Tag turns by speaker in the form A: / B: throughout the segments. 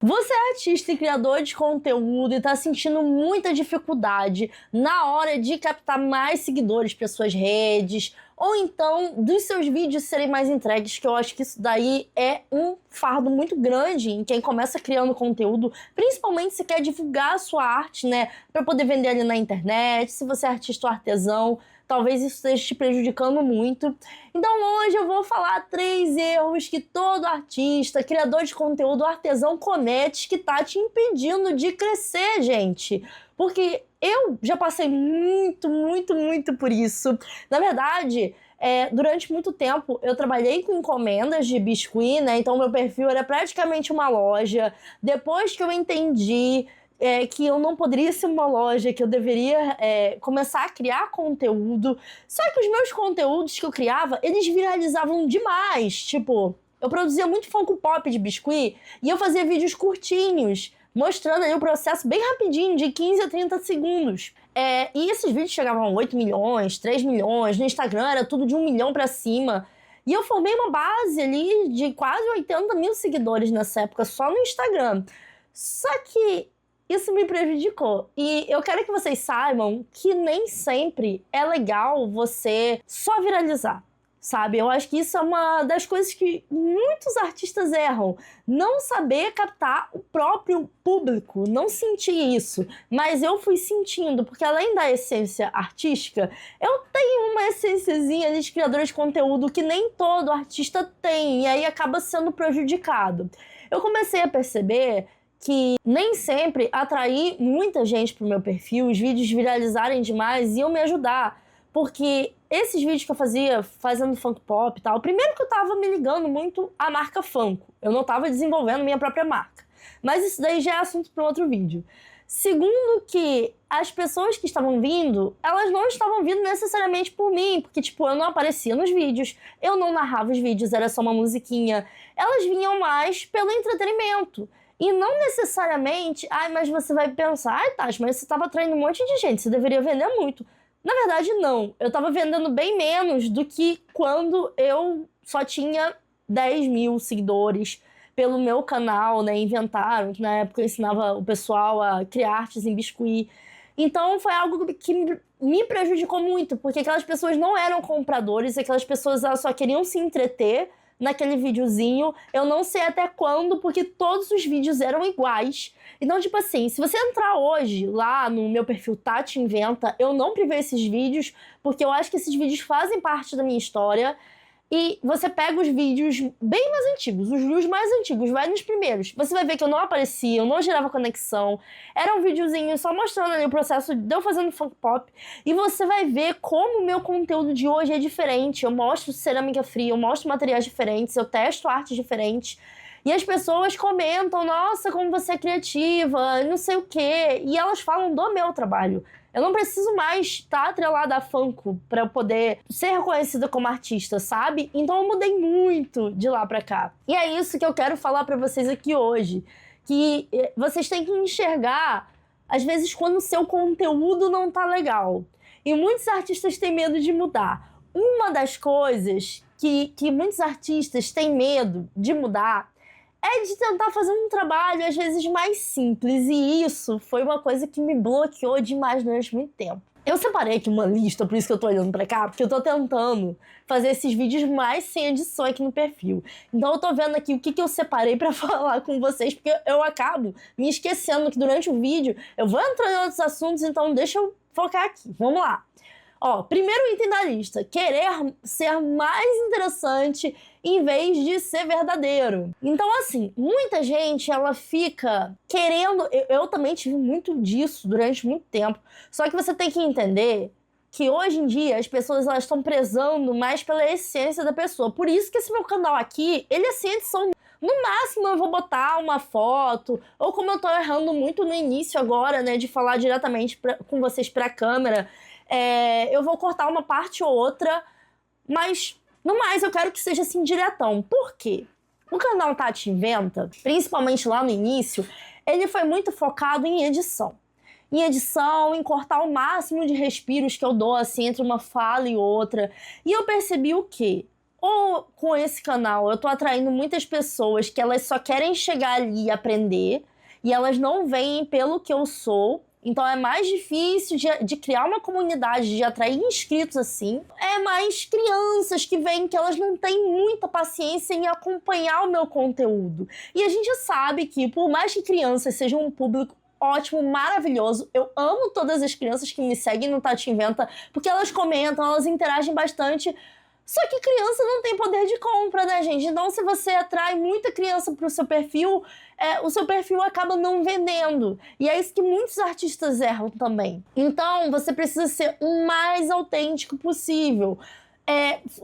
A: Você é artista e criador de conteúdo e está sentindo muita dificuldade na hora de captar mais seguidores para suas redes, ou então dos seus vídeos serem mais entregues, que eu acho que isso daí é um fardo muito grande em quem começa criando conteúdo, principalmente se quer divulgar a sua arte, né, para poder vender ali na internet, se você é artista ou artesão. Talvez isso esteja te prejudicando muito. Então hoje eu vou falar 3 erros que todo artista, criador de conteúdo, artesão comete que tá te impedindo de crescer, gente. Porque eu já passei muito por isso. Na verdade, durante muito tempo eu trabalhei com encomendas de biscuit, né? Então meu perfil era praticamente uma loja. Depois que eu entendi que eu não poderia ser uma loja, que eu deveria começar a criar conteúdo. Só que os meus conteúdos que eu criava, eles viralizavam demais. Tipo, eu produzia muito Funko Pop de biscuit e eu fazia vídeos curtinhos, mostrando ali o processo bem rapidinho, de 15 a 30 segundos. E esses vídeos chegavam a 8 milhões, 3 milhões, no Instagram era tudo de 1 milhão pra cima. E eu formei uma base ali de quase 80 mil seguidores nessa época, só no Instagram. Só que isso me prejudicou. E eu quero que vocês saibam que nem sempre é legal você só viralizar, sabe? Eu acho que isso é uma das coisas que muitos artistas erram. Não saber captar o próprio público, não sentir isso. Mas eu fui sentindo, porque além da essência artística, eu tenho uma essênciazinha de criadora de conteúdo que nem todo artista tem, e aí acaba sendo prejudicado. Eu comecei a perceber que nem sempre atrair muita gente pro meu perfil, os vídeos viralizarem demais, iam me ajudar. Porque esses vídeos que eu fazia, fazendo Funko Pop e tal, primeiro que eu tava me ligando muito à marca Funko. Eu não tava desenvolvendo minha própria marca. Mas isso daí já é assunto para um outro vídeo. Segundo que as pessoas que estavam vindo, elas não estavam vindo necessariamente por mim, porque, tipo, eu não aparecia nos vídeos, eu não narrava os vídeos, era só uma musiquinha. Elas vinham mais pelo entretenimento. E não necessariamente, mas você vai pensar, Tati, mas você estava atraindo um monte de gente, você deveria vender muito. Na verdade, não. Eu estava vendendo bem menos do que quando eu só tinha 10 mil seguidores pelo meu canal, né? Inventaram, que na época eu ensinava o pessoal a criar artes em biscuit. Então foi algo que me prejudicou muito, porque aquelas pessoas não eram compradores, aquelas pessoas elas só queriam se entreter naquele videozinho, eu não sei até quando, porque todos os vídeos eram iguais. Então, tipo assim, se você entrar hoje lá no meu perfil Tati Inventa, eu não privei esses vídeos, porque eu acho que esses vídeos fazem parte da minha história. E você pega os vídeos bem mais antigos, os views mais antigos, vai nos primeiros. Você vai ver que eu não aparecia, eu não gerava conexão. Era um videozinho só mostrando ali o processo de eu fazendo Funko Pop. E você vai ver como o meu conteúdo de hoje é diferente. Eu mostro cerâmica fria, eu mostro materiais diferentes, eu testo artes diferentes. E as pessoas comentam, nossa, como você é criativa, não sei o quê. E elas falam do meu trabalho. Eu não preciso mais estar atrelada a Funko pra eu poder ser reconhecida como artista, sabe? Então eu mudei muito de lá pra cá. E é isso que eu quero falar pra vocês aqui hoje. Que vocês têm que enxergar, às vezes, quando o seu conteúdo não tá legal. E muitos artistas têm medo de mudar. Uma das coisas que muitos artistas têm medo de mudar é de tentar fazer um trabalho, às vezes, mais simples. E isso foi uma coisa que me bloqueou demais durante muito tempo. Eu separei aqui uma lista, por isso que eu tô olhando pra cá, porque eu tô tentando fazer esses vídeos mais sem edição aqui no perfil. Então eu tô vendo aqui o que eu separei pra falar com vocês, porque eu acabo me esquecendo que durante o vídeo eu vou entrar em outros assuntos, então deixa eu focar aqui. Vamos lá. Ó, primeiro item da lista, querer ser mais interessante em vez de ser verdadeiro. Então, assim, muita gente, ela fica querendo... Eu também tive muito disso durante muito tempo. Só que você tem que entender que hoje em dia as pessoas elas estão prezando mais pela essência da pessoa. Por isso que esse meu canal aqui, ele é sem edição. No máximo eu vou botar uma foto, ou como eu tô errando muito no início agora, né, de falar diretamente com vocês pra câmera, eu vou cortar uma parte ou outra, mas no mais eu quero que seja assim diretão. Por quê? O canal Tati Inventa, principalmente lá no início, ele foi muito focado em edição. Em edição, em cortar o máximo de respiros que eu dou assim entre uma fala e outra. E eu percebi o quê? Ou com esse canal eu tô atraindo muitas pessoas que elas só querem chegar ali e aprender, e elas não veem pelo que eu sou. Então é mais difícil de criar uma comunidade, de atrair inscritos assim. É mais crianças que veem que elas não têm muita paciência em acompanhar o meu conteúdo. E a gente sabe que, por mais que crianças sejam um público ótimo, maravilhoso, eu amo todas as crianças que me seguem no Tati Inventa, porque elas comentam, elas interagem bastante. Só que criança não tem poder de compra, né, gente? Então, se você atrai muita criança pro seu perfil, o seu perfil acaba não vendendo. E é isso que muitos artistas erram também. Então, você precisa ser o mais autêntico possível.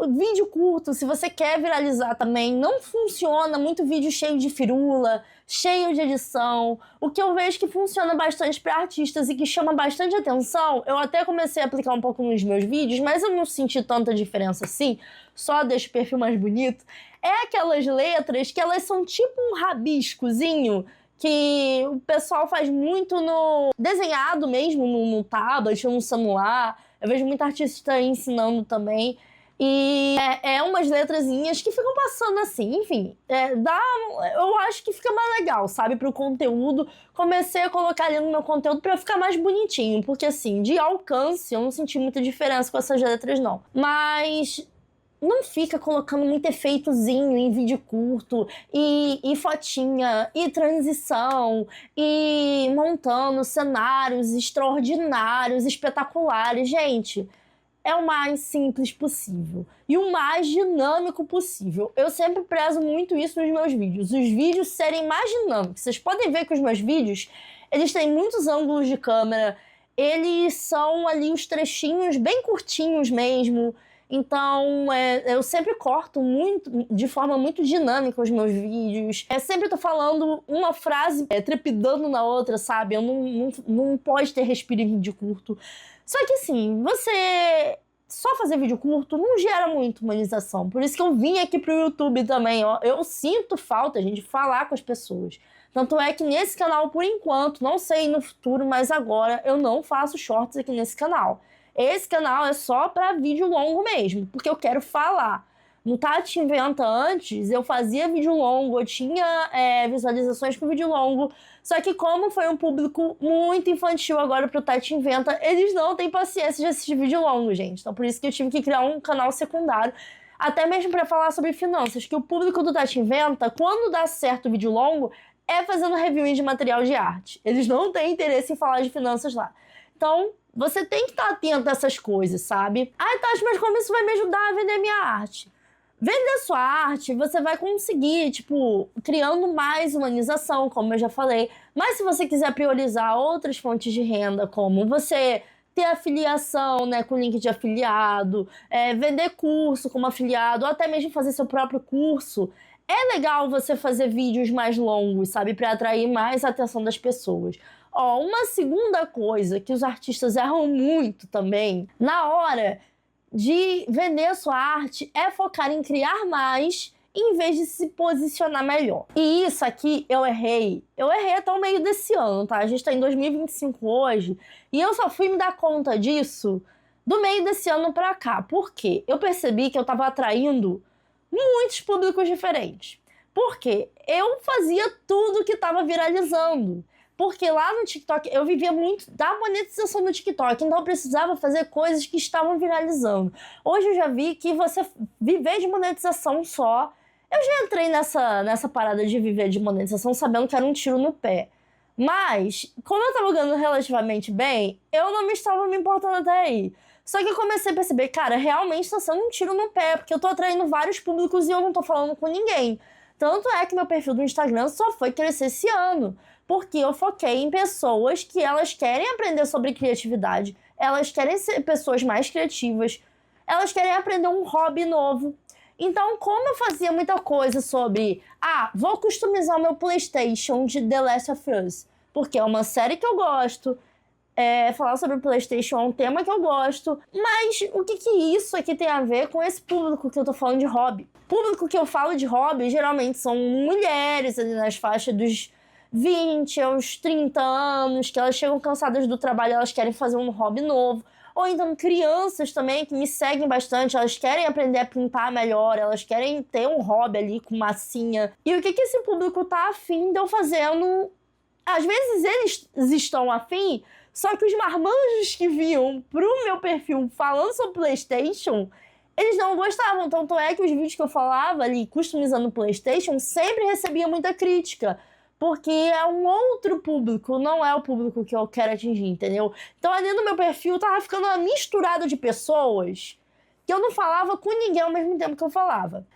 A: Vídeo curto, se você quer viralizar também, não funciona muito vídeo cheio de firula, cheio de edição. O que eu vejo que funciona bastante para artistas e que chama bastante atenção, eu até comecei a aplicar um pouco nos meus vídeos, mas eu não senti tanta diferença assim, só deixo o perfil mais bonito. É aquelas letras que elas são tipo um rabiscozinho, que o pessoal faz muito no desenhado mesmo, no tablet ou no celular. Eu vejo muita artista ensinando também. E umas letrazinhas que ficam passando assim, enfim, eu acho que fica mais legal, sabe, pro conteúdo. Comecei a colocar ali no meu conteúdo pra ficar mais bonitinho, porque assim, de alcance eu não senti muita diferença com essas letras não. Mas não fica colocando muito efeitozinho em vídeo curto, e fotinha, e transição, e montando cenários extraordinários, espetaculares, gente. É o mais simples possível e o mais dinâmico possível. Eu sempre prezo muito isso nos meus vídeos. Os vídeos serem mais dinâmicos. Vocês podem ver que os meus vídeos, eles têm muitos ângulos de câmera. Eles são ali os trechinhos bem curtinhos mesmo. Então, eu sempre corto muito, de forma muito dinâmica os meus vídeos. Sempre tô falando uma frase trepidando na outra, sabe? Eu não pode ter respiro em vídeo curto. Só que assim, você só fazer vídeo curto não gera muito humanização. Por isso que eu vim aqui pro YouTube também, ó. Eu sinto falta, gente, de falar com as pessoas. Tanto é que nesse canal, por enquanto, não sei no futuro, mas agora eu não faço shorts aqui nesse canal. Esse canal é só pra vídeo longo mesmo, porque eu quero falar. No Tati Inventa antes, eu fazia vídeo longo, eu tinha visualizações com vídeo longo. Só que como foi um público muito infantil agora pro Tati Inventa, eles não têm paciência de assistir vídeo longo, gente. Então por isso que eu tive que criar um canal secundário, até mesmo para falar sobre finanças, que o público do Tati Inventa, quando dá certo o vídeo longo, é fazendo review de material de arte. Eles não têm interesse em falar de finanças lá. Então, você tem que estar atento a essas coisas, sabe? Ai, Tati, mas como isso vai me ajudar a vender minha arte? Vender sua arte, você vai conseguir, tipo, criando mais humanização, como eu já falei. Mas se você quiser priorizar outras fontes de renda, como você ter afiliação, né, com link de afiliado, vender curso como afiliado, ou até mesmo fazer seu próprio curso, é legal você fazer vídeos mais longos, sabe, para atrair mais a atenção das pessoas. Ó, uma segunda coisa que os artistas erram muito também, na hora de vender a sua arte, é focar em criar mais em vez de se posicionar melhor. E isso aqui eu errei até o meio desse ano, tá? A gente tá em 2025 hoje, e eu só fui me dar conta disso do meio desse ano pra cá. Por quê? Eu percebi que eu tava atraindo muitos públicos diferentes. Porque eu fazia tudo que tava viralizando. Porque lá no TikTok eu vivia muito da monetização do TikTok, então eu precisava fazer coisas que estavam viralizando. Hoje eu já vi que você viver de monetização só... Eu já entrei nessa parada de viver de monetização sabendo que era um tiro no pé. Mas, como eu tava ganhando relativamente bem, eu não estava me importando até aí. Só que eu comecei a perceber, cara, realmente tá sendo um tiro no pé, porque eu tô atraindo vários públicos e eu não tô falando com ninguém. Tanto é que meu perfil do Instagram só foi crescer esse ano, porque eu foquei em pessoas que elas querem aprender sobre criatividade, elas querem ser pessoas mais criativas, elas querem aprender um hobby novo. Então, como eu fazia muita coisa sobre, vou customizar o meu PlayStation de The Last of Us, porque é uma série que eu gosto, falar sobre o PlayStation é um tema que eu gosto, mas o que isso aqui tem a ver com esse público que eu tô falando de hobby? Público que eu falo de hobby geralmente são mulheres ali nas faixas dos 20 aos 30 anos, que elas chegam cansadas do trabalho, elas querem fazer um hobby novo. Ou então crianças também que me seguem bastante, elas querem aprender a pintar melhor, elas querem ter um hobby ali com massinha. E o que esse público tá afim de eu fazendo? Às vezes eles estão afim, só que os marmanjos que vinham pro meu perfil falando sobre PlayStation, eles não gostavam. Tanto é que os vídeos que eu falava ali, customizando o PlayStation, sempre recebia muita crítica. Porque é um outro público, não é o público que eu quero atingir, entendeu? Então ali no meu perfil tava ficando uma misturada de pessoas que eu não falava com ninguém ao mesmo tempo que eu falava.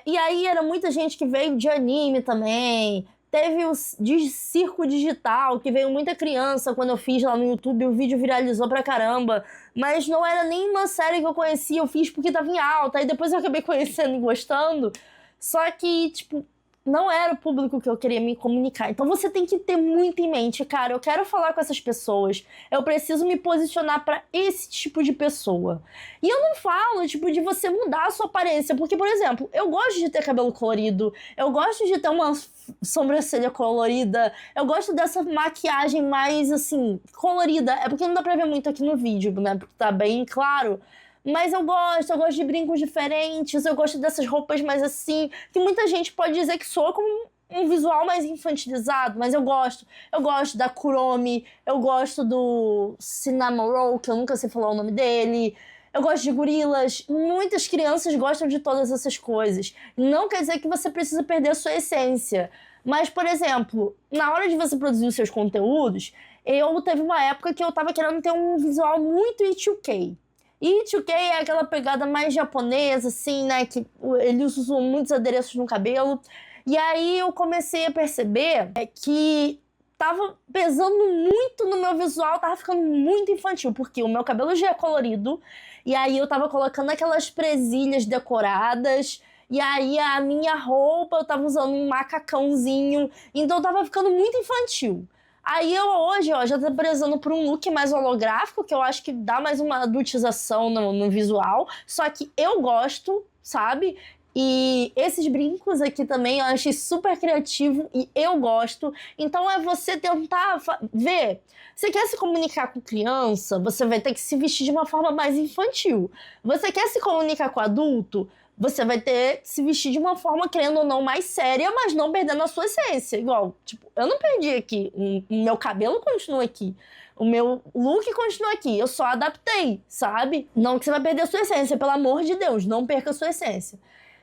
A: E aí era muita gente que veio de anime também. Teve o de circo digital, que veio muita criança quando eu fiz lá no YouTube, o vídeo viralizou pra caramba. Mas não era nenhuma série que eu conhecia, eu fiz porque tava em alta. Aí depois eu acabei conhecendo e gostando. Só que, tipo, não era o público que eu queria me comunicar. Então você tem que ter muito em mente, cara, eu quero falar com essas pessoas, eu preciso me posicionar pra esse tipo de pessoa. E eu não falo, tipo, de você mudar a sua aparência, porque, por exemplo, eu gosto de ter cabelo colorido, eu gosto de ter uma sobrancelha colorida, eu gosto dessa maquiagem mais, assim, colorida. É porque não dá pra ver muito aqui no vídeo, né, porque tá bem claro. Mas eu gosto de brincos diferentes, eu gosto dessas roupas mais assim, que muita gente pode dizer que soa como um visual mais infantilizado, mas eu gosto. Eu gosto da Kuromi, eu gosto do Cinnamon Roll, que eu nunca sei falar o nome dele. Eu gosto de gorilas. Muitas crianças gostam de todas essas coisas. Não quer dizer que você precisa perder a sua essência. Mas, por exemplo, na hora de você produzir os seus conteúdos, eu teve uma época que eu tava querendo ter um visual muito Y2K. E 2K é aquela pegada mais japonesa, assim, né? Que eles usam muitos adereços no cabelo. E aí eu comecei a perceber que tava pesando muito no meu visual, tava ficando muito infantil, porque o meu cabelo já é colorido, e aí eu tava colocando aquelas presilhas decoradas, e aí a minha roupa eu tava usando um macacãozinho, então tava ficando muito infantil. Aí eu hoje, ó, já tô prezando por um look mais holográfico, que eu acho que dá mais uma adultização no visual. Só que eu gosto, sabe? E esses brincos aqui também eu achei super criativo e eu gosto. Então é você tentar ver. Você quer se comunicar com criança, você vai ter que se vestir de uma forma mais infantil. Você quer se comunicar com adulto, você vai ter que se vestir de uma forma, querendo ou não, mais séria, mas não perdendo a sua essência. Igual, tipo, eu não perdi aqui. O meu cabelo continua aqui. O meu look continua aqui. Eu só adaptei, sabe? Não que você vai perder a sua essência, pelo amor de Deus. Não perca a sua essência.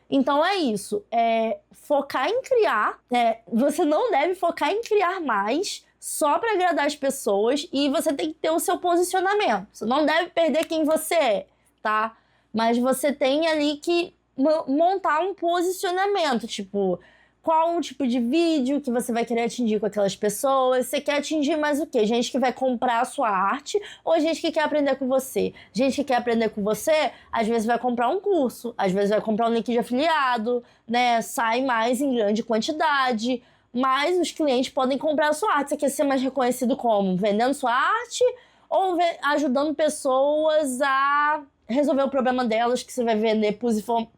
A: Então é isso. Focar em criar. Você não deve focar em criar mais só para agradar as pessoas. E você tem que ter o seu posicionamento. Você não deve perder quem você é, tá? Mas você tem ali que montar um posicionamento, tipo, qual o tipo de vídeo que você vai querer atingir com aquelas pessoas. Você quer atingir mais o quê? Gente que vai comprar a sua arte ou gente que quer aprender com você? Gente que quer aprender com você, às vezes vai comprar um curso, às vezes vai comprar um link de afiliado, né? Sai mais em grande quantidade, mas os clientes podem comprar a sua arte. Você quer ser mais reconhecido como? Vendendo sua arte ou ajudando pessoas a resolver o problema delas, que você vai vender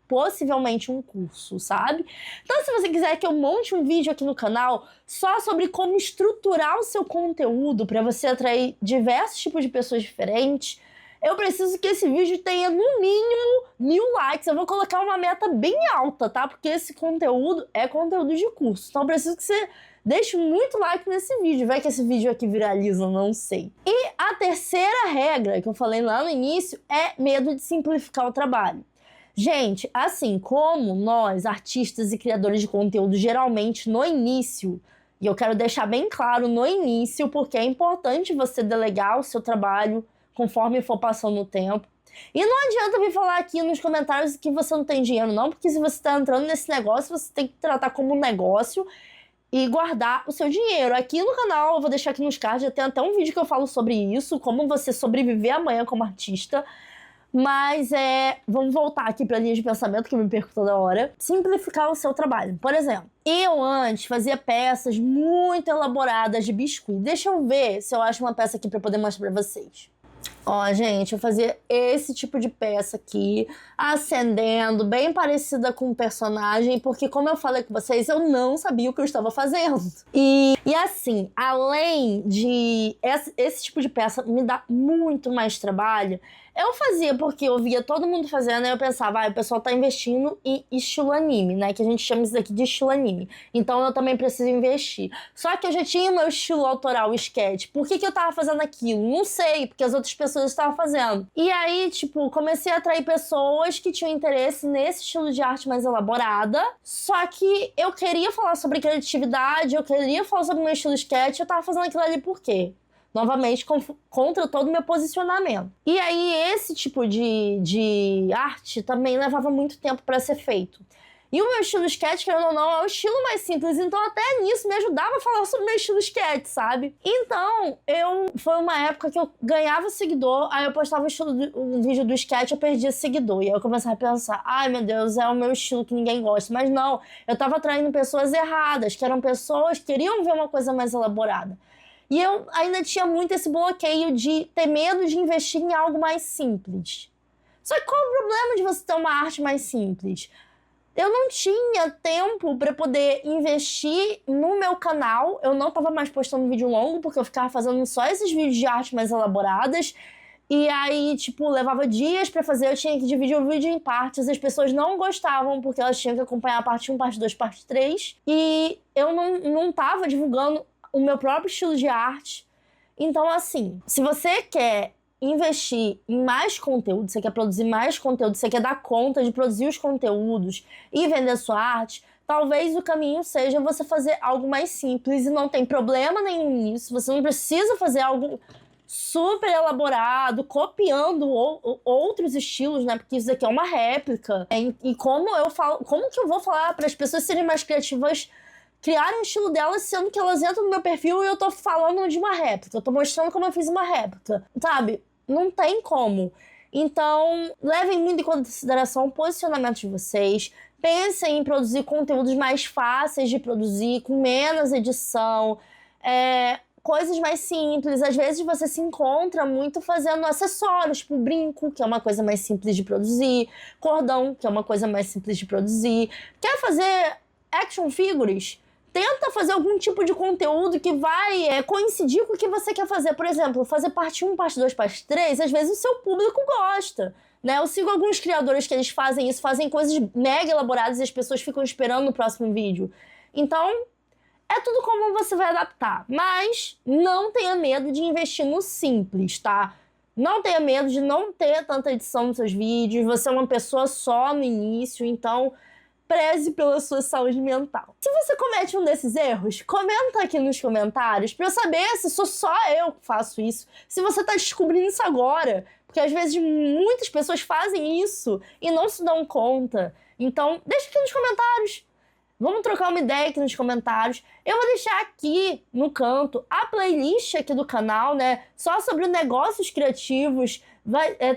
A: possivelmente um curso, sabe? Então, se você quiser que eu monte um vídeo aqui no canal só sobre como estruturar o seu conteúdo para você atrair diversos tipos de pessoas diferentes, eu preciso que esse vídeo tenha, no mínimo, 1000 likes. Eu vou colocar uma meta bem alta, tá? Porque esse conteúdo é conteúdo de curso. Então, eu preciso que você deixe muito like nesse vídeo. Vai que esse vídeo aqui viraliza, não sei. E a terceira regra que eu falei lá no início é medo de simplificar o trabalho. Gente, assim como nós, artistas e criadores de conteúdo, geralmente no início, e eu quero deixar bem claro no início, porque é importante você delegar o seu trabalho conforme for passando o tempo. E não adianta vir falar aqui nos comentários que você não tem dinheiro, não, porque se você está entrando nesse negócio, você tem que tratar como um negócio e guardar o seu dinheiro. Aqui no canal, eu vou deixar aqui nos cards, já tem até um vídeo que eu falo sobre isso, como você sobreviver amanhã como artista. Mas vamos voltar aqui para a linha de pensamento, que eu me perco toda hora. Simplificar o seu trabalho. Por exemplo, eu antes fazia peças muito elaboradas de biscuit. Deixa eu ver se eu acho uma peça aqui para poder mostrar para vocês. Ó, gente, eu fazia esse tipo de peça aqui, acendendo, bem parecida com o personagem, porque como eu falei com vocês, eu não sabia o que eu estava fazendo. E assim, além de esse tipo de peça me dá muito mais trabalho, eu fazia porque eu via todo mundo fazendo e eu pensava, o pessoal tá investindo em estilo anime, né? Que a gente chama isso daqui de estilo anime. Então eu também preciso investir. Só que eu já tinha o meu estilo autoral, o sketch. Por que eu tava fazendo aquilo? Não sei, porque as outras pessoas estavam fazendo. E aí, tipo, comecei a atrair pessoas que tinham interesse nesse estilo de arte mais elaborada. Só que eu queria falar sobre criatividade, eu queria falar sobre o meu estilo sketch, eu tava fazendo aquilo ali por quê? Novamente, contra todo o meu posicionamento. E aí, esse tipo de arte também levava muito tempo para ser feito. E o meu estilo sketch, querendo ou não, é o estilo mais simples. Então, até nisso, me ajudava a falar sobre o meu estilo sketch, sabe? Então, foi uma época que eu ganhava seguidor, aí eu postava um vídeo do sketch, eu perdia seguidor. E aí eu começava a pensar, ai meu Deus, é o meu estilo que ninguém gosta. Mas não, eu tava atraindo pessoas erradas, que eram pessoas que queriam ver uma coisa mais elaborada. E eu ainda tinha muito esse bloqueio de ter medo de investir em algo mais simples. Só que qual é o problema de você ter uma arte mais simples? Eu não tinha tempo para poder investir no meu canal. Eu não estava mais postando vídeo longo, porque eu ficava fazendo só esses vídeos de arte mais elaboradas. E aí, tipo, levava dias pra fazer, eu tinha que dividir o vídeo em partes. As pessoas não gostavam, porque elas tinham que acompanhar a parte 1, parte 2, parte 3. E eu não tava divulgando o meu próprio estilo de arte. Então, assim, se você quer investir em mais conteúdo, você quer produzir mais conteúdo, você quer dar conta de produzir os conteúdos e vender sua arte, talvez o caminho seja você fazer algo mais simples e não tem problema nenhum nisso. Você não precisa fazer algo super elaborado, copiando outros estilos, né? Porque isso aqui é uma réplica. E como que eu vou falar para as pessoas serem mais criativas, criarem o estilo delas, sendo que elas entram no meu perfil e eu tô falando de uma réplica. Eu tô mostrando como eu fiz uma réplica, sabe? Não tem como. Então, levem muito em consideração o posicionamento de vocês. Pensem em produzir conteúdos mais fáceis de produzir, com menos edição, coisas mais simples. Às vezes você se encontra muito fazendo acessórios, tipo brinco, que é uma coisa mais simples de produzir, cordão, que é uma coisa mais simples de produzir. Quer fazer action figures? Tenta fazer algum tipo de conteúdo que vai coincidir com o que você quer fazer. Por exemplo, fazer parte 1, parte 2, parte 3, às vezes o seu público gosta, né? Eu sigo alguns criadores que eles fazem isso, fazem coisas mega elaboradas e as pessoas ficam esperando o próximo vídeo. Então, é tudo como você vai adaptar. Mas não tenha medo de investir no simples, tá? Não tenha medo de não ter tanta edição nos seus vídeos. Você é uma pessoa só no início, então preze pela sua saúde mental. Se você comete um desses erros, comenta aqui nos comentários pra eu saber se sou só eu que faço isso. Se você tá descobrindo isso agora. Porque às vezes muitas pessoas fazem isso e não se dão conta. Então, deixa aqui nos comentários. Vamos trocar uma ideia aqui nos comentários. Eu vou deixar aqui no canto a playlist aqui do canal, né? Só sobre negócios criativos.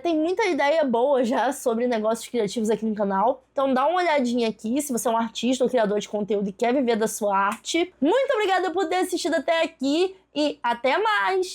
A: Tem muita ideia boa já sobre negócios criativos aqui no canal. Então dá uma olhadinha aqui, se você é um artista ou criador de conteúdo e quer viver da sua arte. Muito obrigada por ter assistido até aqui e até mais!